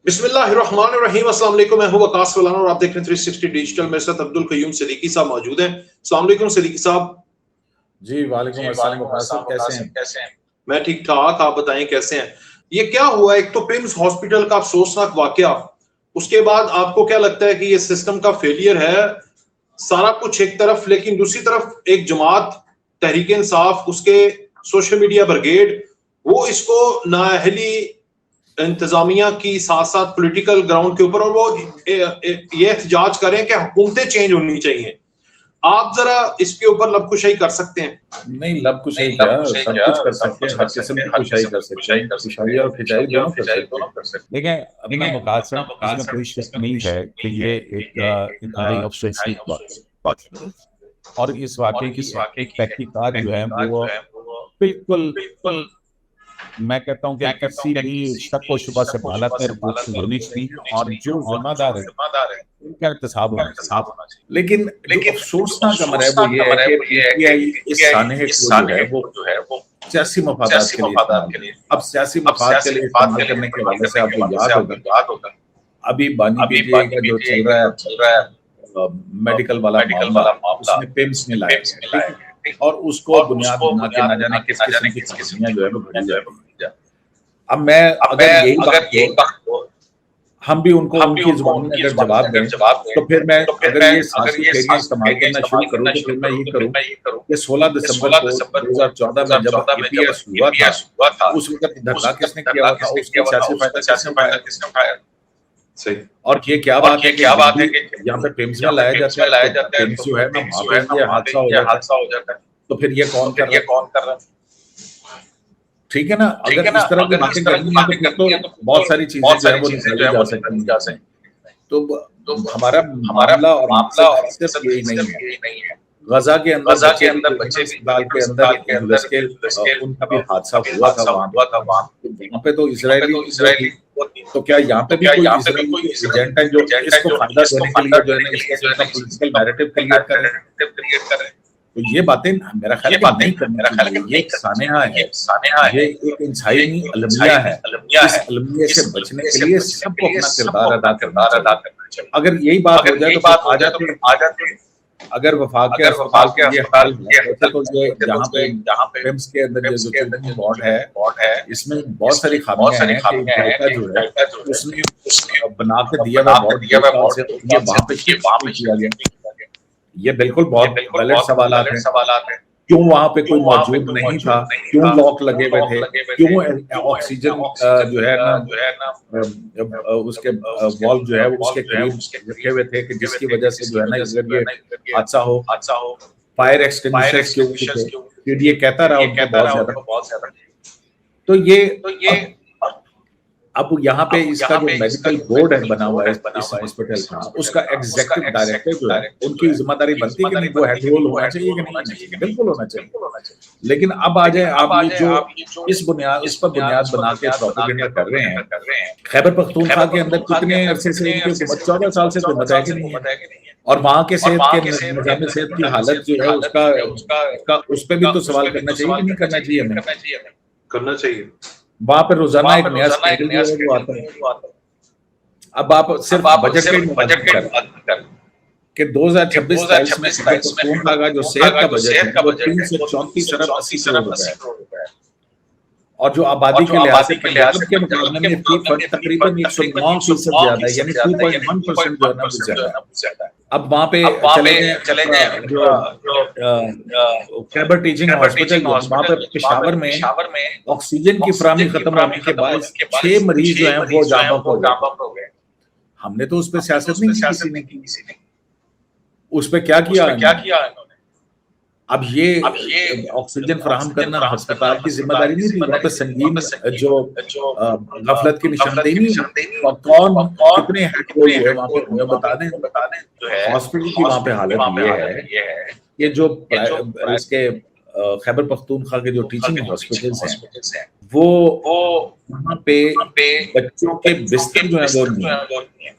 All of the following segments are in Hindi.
बिस्मिल्लाहिर्रहमानिर्रहीम। अस्सलाम वालेकुम। मैं हूं वकास फलाना और आप देख रहे हैं 360 डिजिटल। मेरे साथ अब्दुल कयूम सिद्दीकी साहब मौजूद हैं। अस्सलाम वालेकुम सिद्दीकी साहब। जी वालेकुम अस्सलाम वकास साहब, कैसे हैं? मैं ठीक ठाक, आप बताएं कैसे हैं? ये क्या हुआ? एक तो पिम्स हॉस्पिटल का अफसोसनाक वाकया, उसके बाद आपको क्या लगता है कि ये सिस्टम का फेलियर है सारा कुछ एक तरफ, लेकिन दूसरी तरफ एक जमात तहरीक इंसाफ, उसके सोशल मीडिया ब्रिगेड, वो इसको नाअहली इंतजामिया की साथ साथ पॉलिटिकल ग्राउंड के ऊपर, और वो ये एहतजाज करें कि हुकूमतें चेंज होनी चाहिए। आप जरा इसके ऊपर लबकुशाई कर सकते हैं? नहीं, लबकुशाई क्या, सब कुछ कर सकते हैं, हर किस्म की कुशाई कर सकते हैं, कुशाई और खिंचाई दोनों कर सकते हैं। देखें, अपना वकास साहब, इसमें कोई शक नहीं है कि ये एक इंतहाई अफसोसनाक बात है और इस वाकये की तहकीकात जो है वो बिल्कुल, मैं कहता हूँ कि किसी भी शक व शुबा से बाला तर होनी चाहिए और जो जिम्मेदार है उनका एहतसाब होना चाहिए। लेकिन जो अफसोसनाक अमर है वो ये है कि पीटीआई इस सानहे को जो है वो सियासी मफादात के लिए, अब सियासी मफाद के लिए इस्तेमाल करने के हवाले से आपको याद होगा अभी बानी पीटीआई का जो चल रहा है मेडिकल वाला मामला, उसमें पिम्स में लाया और उसको बुनियाद बना के ना जाने किस किस्म की जो है वो भरी जाए। अब मैं अगर यही बात हम भी उनको उनकी जुबान में अगर जवाब दें तो फिर मैं अगर ये साजिश इस्तेमाल करना शुरू करूं तो फिर मैं ये करूं कि 16 दिसंबर 2014 में जब ईपीएस हुआ था उस वक्त धरना किसने किया था, उसका सियासी फायदा किसने उठाया? सही। और ये क्या बात है कि यहाँ पे पिम्स में लाया जाता है, पिम्स जो है ना वहाँ पे ये हादसा हो जाता है, तो फिर ये कौन कर रहा है? ठीक है ना, अगर इस तरह की बातें करनी है तो बहुत सारी चीजें जो है वो निकाली जा सकती। तो हमारा मामला और मकसद सिर्फ यही नहीं है। गजा के अंदर बच्चे अस्पताल के अंदर उनका भी हादसा हुआ था वहाँ पे, तो इजरायली तो क्या यहाँ पे भी कोई इजरायली एजेंट है जो इसको फायदा देने के लिए जो है इसका पॉलिटिकल नैरेटिव क्रिएट कर रहे हैं? तो ये बातें मेरा ख्याल है नहीं करना चाहिए। ये एक सानेहा है, ये एक इंसानी अलमिया है। इस अलमिया से बचने के लिए सबको अपना किरदार अदा करना चाहिए। अगर यही बात हो जाए तो आ जाते अगर वफाक के अस्पताल के ये हाल तो ये जहाँ पे पिम्स के अंदर जो चेकिंग बोर्ड है इसमें बहुत सारी खामियां हैं कि जो है उसने बना के दिया हुआ बोर्ड ये वहाँ पे किया गया। ये बिल्कुल बहुत गलत सवालात हैं। क्यों वहां पे कोई मौजूद नहीं था? क्यों लॉक लगे हुए थे? क्यों ऑक्सीजन जो है ना उसके वॉल्व जो है उसके करीब रखे हुए थे कि जिसकी वजह से जो है ना अगर ये हादसा हो फायर एक्सटिंग्विशर्स क्यों ये कहता रहा बहुत ज्यादा। तो ये अब यहाँ पे इसका जो मेडिकल बोर्ड है बना हुआ है इस हॉस्पिटल का, उसका एग्जीक्यूटिव डायरेक्टर जो है उनकी जिम्मेदारी बनती है कि नहीं वो हेड रोल होना चाहिए कि नहीं? बिल्कुल होना चाहिए। लेकिन अब आ जाए आप ये जो इस पर बुनियाद बना के प्रोपेगेंडा कर रहे हैं। खैबर पख्तूनख्वा के अंदर कितने अरसे से इनकी हुकूमत 14 साल से हुकूमत है कि नहीं है, और वहाँ के निज़ाम सेहत की हालत जो है उसका उस पर भी तो सवाल करना चाहिए कि नहीं करना चाहिए? हमें करना चाहिए। वहां पर रोजाना एक नया स्केड्यूल आता है। अब आप सिर्फ बजट के 2026-27 में का जो सेहत का बजट है वो 334 अरब 80 करोड़ रुपए है, और जो आबादी के लिहाज से पंजाब के मुकाबले में फी फंड तकरीबन 109% ज्यादा है, यानी 2.1% जो है ना ज्यादा है। अब वहाँ पे चले जाए जो खैबर टीचिंग हॉस्पिटल, वहाँ पे पेशावर में ऑक्सीजन की फराहमी खत्म होने के बाद 6 मरीज जो हैं वो जाम हो गए। हमने तो उस पर सियासत नहीं की, किसी ने उस पर क्या किया इन्होंने? अब ये ऑक्सीजन फराहम करना अस्पताल की जिम्मेदारी नहीं थी? वहाँ पे संगीन जो गफलत की निशानदेही नहीं, कौन कितने हेड रोल हुए वहाँ पे हमें बता दें। हॉस्पिटल की वहाँ पे हालत ये है ये जो इसके खैबर पख्तूनख्वा के जो टीचिंग हॉस्पिटल्स हैं वो वहाँ पे बच्चों के बिस्तर जो है वो नहीं,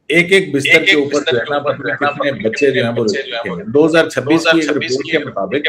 एक बिस्तर के ऊपर जो है ना कितने बच्चे जो हैं वो रखे हैं। 2026 की एक रिपोर्ट के मुताबिक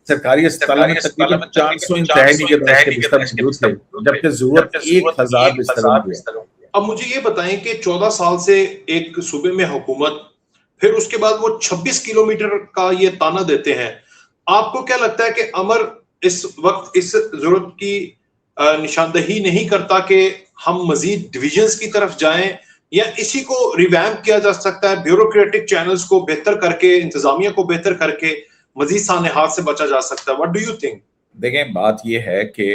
सरकारी अस्पताल में तकरीबन 400 इंतहाई के बिस्तर मौजूद थे, जबकि जरूरत 1000 बिस्तरों की है। अब मुझे ये बताएं कि 14 साल से एक सूबे में हुकूमत, फिर उसके बाद वो 26 किलोमीटर का ये ताना देते हैं। आपको क्या लगता है कि अमर इस वक्त इस जरूरत की निशानदही नहीं करता कि हम मजीद डिविजन्स की तरफ जाएं, या इसी को रिवैम्प किया जा सकता है, ब्यूरोक्रेटिक चैनल्स को बेहतर करके, इंतजामिया को बेहतर करके मजीद सानेहात से बचा जा सकता है? What do you think? देखें, बात ये है कि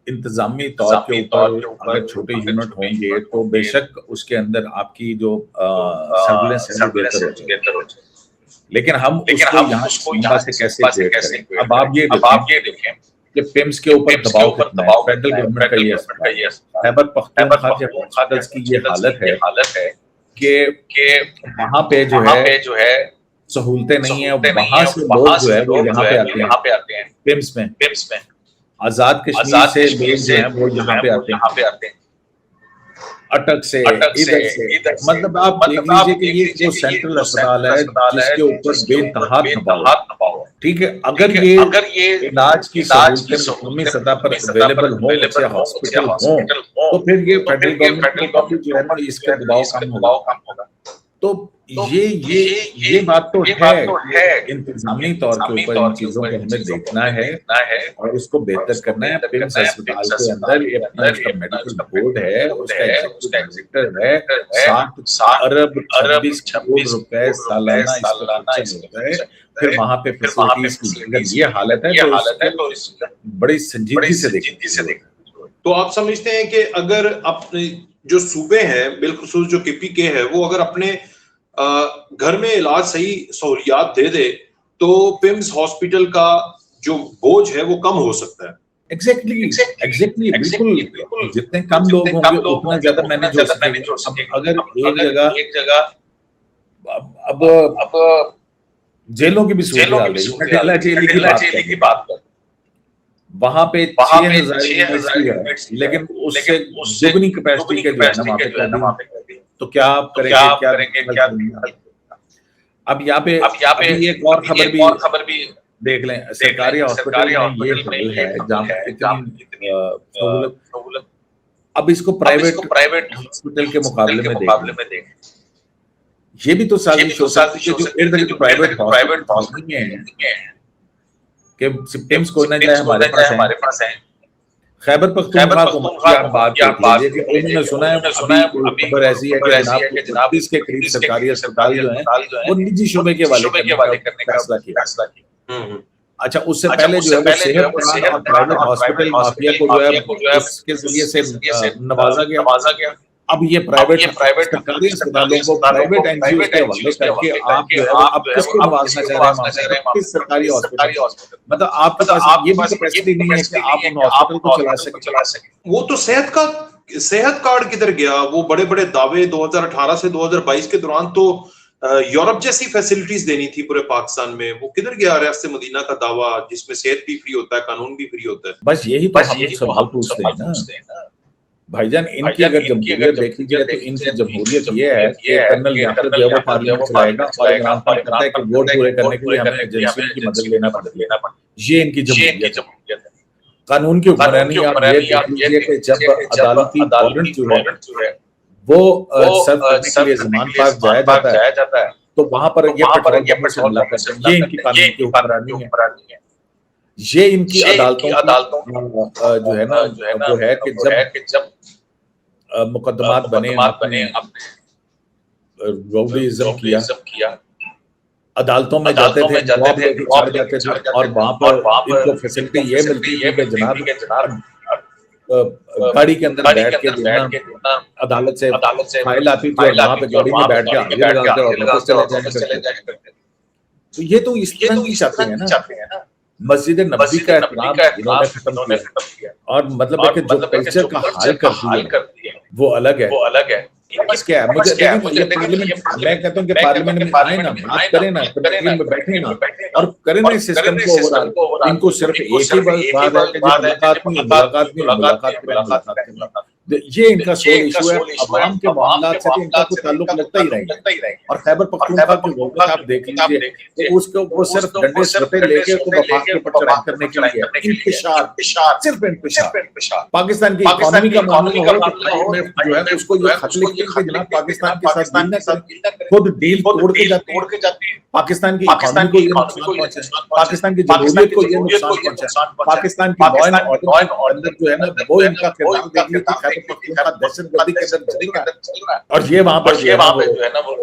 इंतजामी तौर के ऊपर अगर छोटे यूनिट होंगे तो बेशक उसके अंदर आपकी जो सर्विलेंस है बेहतर हो जाए, लेकिन हम उसको यहाँ से कैसे अब आप ये देखें कि पिम्स के ऊपर दबाव कितना है, फेडरल गवर्नमेंट का ये खैबर पख्तूनख्वा के हॉस्पिटल्स की ये हालत है कि वहाँ पे जो है सहूलतें नहीं है, वहाँ से लोग जो है वो यहाँ पे आते हैं पिम्स में। आजाद कश्मीर से लोग जो हैं वो यहाँ पे आते हैं अटक से, इधर से। मतलब आप देख लीजिए कि ये जो सेंट्रल अस्पताल है जिसके ऊपर बेतहा दबाव है, ठीक है, अगर ये इलाज की सहूलतें कौमी सतह पर अवेलेबल हो, अच्छे हॉस्पिटल हो, तो फिर ये फेडरल गवर्नमेंट जो है ना इसका दबाव कम होगा। तो ये बात तो है, इंतजामी तौर के ऊपर इन चीजों को हमें देखना है और उसको बेहतर करना है। पिम्स अस्पताल के अंदर ये अपना उसका मेडिकल बोर्ड है, उसका एग्जीक्यूटिव है, 7 अरब 26 करोड़ रुपए सालाना होता है। फिर वहां पे फैसिलिटीज की अगर ये हालत है तो बड़ी संजीदगी से देखिए। तो आप समझते हैं कि अगर अपने जो सूबे हैं, बिल्खुसूस जो KPK है, वो अगर अपने घर में इलाज सही सहूलियात दे दे तो पिम्स हॉस्पिटल का जो बोझ है वो कम हो सकता है। एग्जैक्टली बिल्कुल। जितने कम लोग होंगे उतना ज्यादा मैनेज हो सकेगा। अगर एक जगह अब जेलों की भी सूरत जेल की बात कर, वहां पे 6,000 लेकिन उससे दुगनी कैपेसिटी के वहां पे तो क्या आप करेंगे क्या अब यहाँ पे एक और खबर भी देख लें। सरकारी हॉस्पिटल में ये है जहाँ इतनी सहूलत, अब इसको प्राइवेट हॉस्पिटल के मुकाबले में देखें, ये भी तो साजिश हो सकती है जो इर्द गिर्द प्राइवेट हॉस्पिटल है कि सिम्टम्स कोई ना जाए हमारे पास है। खैबर पख्तूनख्वा को बात कीजिए, उन्होंने सुना है अभी खबर ऐसी है कि जनाब इसके करीब सरकारी अस्पताल जो हैं वो निजी शोबे के हवाले करने का फैसला किया। अच्छा, उससे पहले जो है वो सेहत और प्राइवेट हॉस्पिटल माफिया को जो है उसके जरिए से नवाजा गया। अब ये प्राइवेट सरकारी अस्पतालों को प्राइवेट एनजीओ के हवाले करके आप जो है अब किसको नवाजना चाह रहे हैं? किस सरकारी हॉस्पिटल? मतलब आपके पास ये भी कैपेसिटी नहीं है कि आप उन हॉस्पिटल को चला सकें। वो तो सेहत कार्ड किधर गया? वो बड़े बड़े दावे 2018 से 2022 के दौरान तो यूरोप जैसी फैसिलिटीज देनी थी पूरे पाकिस्तान में, वो किधर गया? रियासत मदीना का दावा जिसमें सेहत भी फ्री होता है, कानून भी फ्री होता है। बस यही तो हम सवाल पूछते हैं ना भाईजान। इनकी अगर जमहूरियत देख लीजिए तो इनकी जमहूरियत ये है कि कर्नल याकूब जो है वो पार्लियामेंट चलाएगा और इमरान खान कहता है कि वोट पूरे करने के लिए हमें एजेंसियों की मदद लेना पड़ेगा। ये इनकी जमहूरियत है। कानून की हुक्मरानी आप ये देख लीजिए कि जब अदालती वारंट जो है वो सर्व करने के लिए ज़मान पास जाया जाता है तो वहां पर ये पेट्रोल से हमला करते हैं। ये इनकी कानून की हुक्मरानी है। ये इनकी अदालतों जो है ना वो है कि जब मुकदमात बने रौडीज़म किया, अदालतों में जाते थे और वहां पर इनको फैसिलिटी ये मिलती है कि जनाब गाड़ी के अंदर बैठ के अदालत से फाइल आती थी और वहां पे गाड़ी में बैठ के हाजिर लगाते और वापस चले जाया करते। तो ये तो इस तरह की चाहते हैं ना। मस्जिद नबी का एहतराम इन्होंने खत्म किया और मतलब है कि जो कल्चर का हाल कर दिया वो अलग है। क्या है मुझे ये पार्लियामेंट, मैं कहता हूँ कि पार्लियामेंट में आए ना, बात करें ना, में बैठे ना और करें ना इस सिस्टम को ओवरऑल। इनको सिर्फ एक ही बात है कि मुलाकात नहीं, ये इनका सोल इशू है। अवाम के मामलात से तो इनका कोई ताल्लुक लगता ही नहीं। और खैबर पख्तूनख्वा की हुकूमत आप देख लीजिए, तो उसको वो सिर्फ डंडे सटे लेके तो वफाक के ऊपर चढ़ाई करने के लिए इंतशार, सिर्फ इंतशार। पाकिस्तान की इकोनॉमी का मामला हो जो है उसको ये खत लिखते हैं कि जनाब पाकिस्तान के साथ डील न करें, खुद डील तोड़ के जाते हैं। पाकिस्तान की इकोनॉमी को ये नुकसान पहुंचे, पाकिस्तान की जमहूरियत को ये नुकसान पहुंचा, पाकिस्तान की लॉ एंड ऑर्डर जो है ना वो इनका किरदार देख लीजिए, खैबर पख्तूनख्वा दहशतगर्दी के अंदर चल रहा है। और ये वहां पर जो है ना वो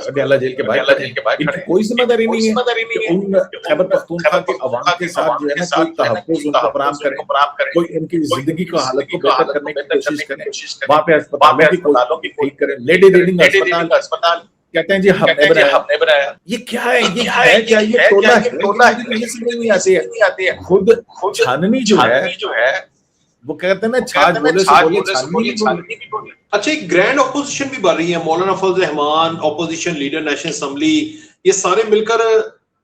अडयाला जेल के बाहर इनकी कोई जिम्मेदारी नहीं है कि उन खैबर पख्तूनख्वा के अवाम के साथ जो है ना कोई तहफ़्फ़ुज़ उनको फराहम करें, कोई इनकी जिंदगी को हालत को बेहतर करने की कोशिश करें, वहां पे अस्पतालों की ठीक करें। लेडी रीडिंग अस्पताल कहते हैं जी हमने बनाया। ये क्या है? ये है क्या? ये टोला है? ये समझ नहीं आती है। खुद छाननी जो है वो कहते हैं ना छाछ बोले से बोले छाननी। अच्छा, एक ग्रैंड ऑपोजिशन भी बढ़ रही है। Maulana Fazal Rehman, opposition leader national assembly, ये सारे मिलकर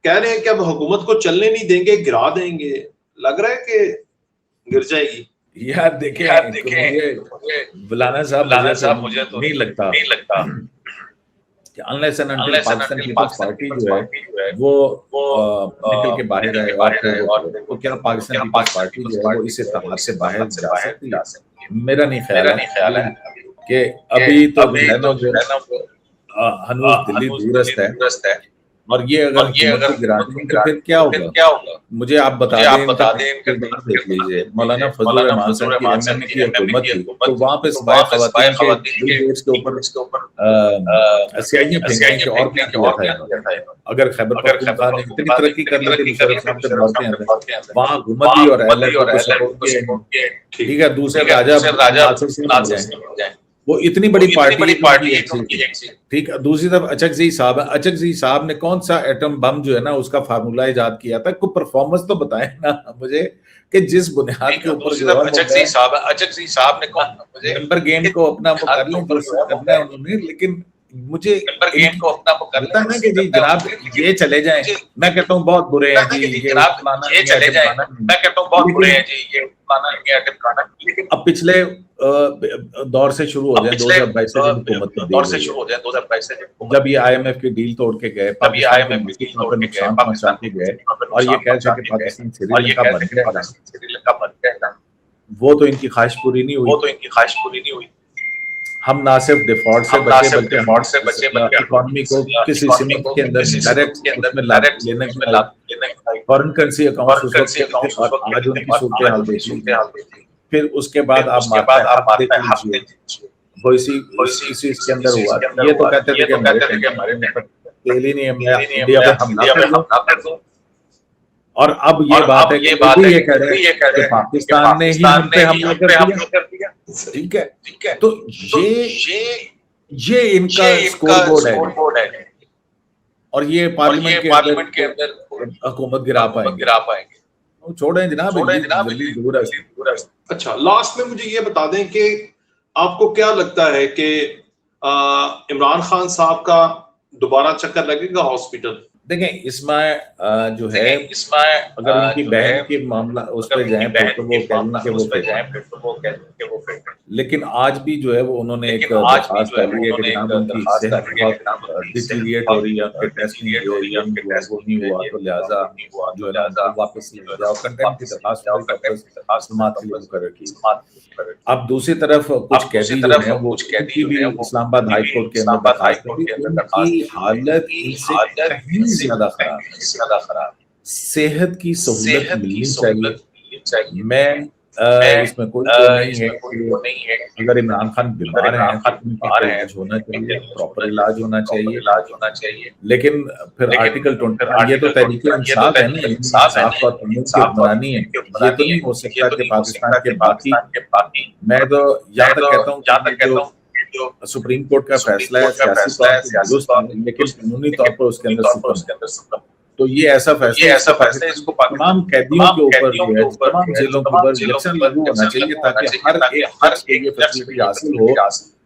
कह रहे हैं कि अब हुकूमत को चलने नहीं देंगे, गिरा देंगे। लग रहा है कि गिर जाएगी। यार देखें मौलाना साहब मुझे तो नहीं लगता unless and until Pakistan Peoples Party जो है वो निकल के बाहर है और वो क्या पाकिस्तान पीपल्स पार्टी जो है वो इस इत्तेहाद से बाहर जा सकती है। मेरा नहीं ख्याल है कि अभी तो हनूज दिल्ली दूरस्त है और ये अगर गिरानी तो फिर क्या होगा? मुझे आप बता दें देख लीजिए, मौलाना फजल रहमान साहब की एमएनए की हुकूमत थी तो वहां पे ख़वातीन के के ऊपर सियाहियां फेंकने के और क्या किया था। अगर खैबर पख्तूनख्वा ने इतनी तरक्की कर ली थी मुशर्रफ साहब के दौर के अंदर, वहां हुकूमत ही और एलएफ को सपोर्ट किया, ठीक है, दूसरे राजा वो इतनी बड़ी पार्टी ठीक है। दूसरी तरफ अचकज़ई साहब ने कौन सा एटम बम जो है ना उसका फार्मूला इजाद किया था? कोई परफॉर्मेंस तो बताएं ना मुझे कि जिस बुनियाद के ऊपर अचकज़ई साहब ने कौन नंबर गेम को अपना वो कर लें करना है उन्होंने, लेकिन मुझे गेम को अपना वो करता है ना कि जी जनाब ये चले जाएं, मैं कहता हूँ बहुत बुरे हैं जी, ये चले जाएं, मैं कहता हूँ बहुत बुरे हैं जी, ये लेकिन अब पिछले दौर से शुरू हो जाए 2022 से जब ये IMF की डील तोड़ के गए, नुकसान पहुंचा के गए और ये कह सके पाकिस्तान श्रीलंका बन गया, वो तो इनकी ख्वाहिश पूरी नहीं हुई। हम ना सिर्फ डिफॉल्ट से बचे बल्कि इकोनॉमी को किसी सीमित के अंदर डायरेक्ट लेने फॉरेन करेंसी अकाउंट आज उनकी सूरत हाल देखिए। फिर उसके बाद आप वो इसी इसके अंदर हुआ। ये तो कहते थे कि हमारे तेल ही नहीं है, इंडिया पे हमला कर दो। और अब ये बात है कि ये कह रहे हैं कि पाकिस्तान ने ही हम पे हमला कर दिया। ठीक है, तो ये इनका स्कोर बोर्ड है और ये पार्लियामेंट के अंदर हुकूमत गिरा पाएंगे। छोड़ें जनाब दूर। अच्छा, लास्ट में मुझे ये बता दें कि आपको क्या लगता है कि इमरान खान साहब का दोबारा चक्कर लगेगा हॉस्पिटल? देखें इसमें जो है अगर उनकी बहन के मामला उस पर जाए तो वो कहेंगे कि वो लेकिन आज भी जो है वो उन्होंने एक दरखास्त डाली है कि उनकी सेहत बहुत डिटीरिएट हो रही है, उनके टेस्ट नहीं हो रही है, वो नहीं हुआ तो लिहाजा जो है ना वापस ले जाओ, कंटेम्प्ट की दरखास्त कर रखी। अब दूसरी तरफ कुछ कैदी हैं वो भी इस्लामाबाद हाई कोर्ट के अंदर हालत इनसे ज्यादा खराब, सेहत की सहूलत मिलनी चाहिए। मैं इसमें कोई नहीं है अगर इमरान खान बीमार हैं होना चाहिए, प्रॉपर इलाज होना चाहिए। लेकिन फिर आर्टिकल 20 ये तो तहरीक इंसाफ है ना, इंसाफ और बनानी है। ये तो नहीं हो सकता कि पाकिस्तान के बाकी मैं तो यहाँ तक कहता हूँ जो सुप्रीम कोर्ट का फैसला है सियासी तौर पर लेकिन कानूनी तौर पर उसके अंदर तो ये ऐसा फैसला है इसको तमाम कैदियों के ऊपर जो है तमाम जेलों के ऊपर इलेक्शन लागू होना चाहिए ताकि हर एक शख्स को ये फैसिलिटी हासिल हो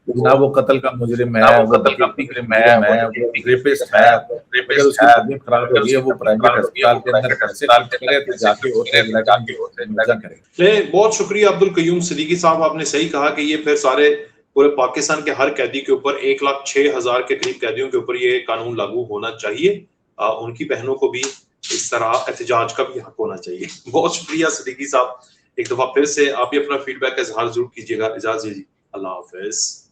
जनाब वो कत्ल का मुजरिम है, वो कत्ल का मुजरिम है, वो रेपिस्ट है, अगर उसकी तबीयत खराब हो गई है वो प्राइवेट अस्पताल के अंदर पैसे खर्च करे तो जाके होते मजा करे। ले बहुत शुक्रिया अब्दुल कयूम सिद्दीकी साहब, आपने सही कहा कि ये फिर सारे पूरे पाकिस्तान के हर कैदी के ऊपर 1,06,000 के करीब कैदियों के ऊपर ये कानून लागू होना चाहिए। उनकी बहनों को भी इस तरह एहतजाज का भी हक होना चाहिए। बहुत शुक्रिया सिद्दीकी साहब, एक दफा फिर से आप भी अपना फीडबैक का इजहार जरूर कीजिएगा। इजाजत दीजिए, अल्लाह हाफिज।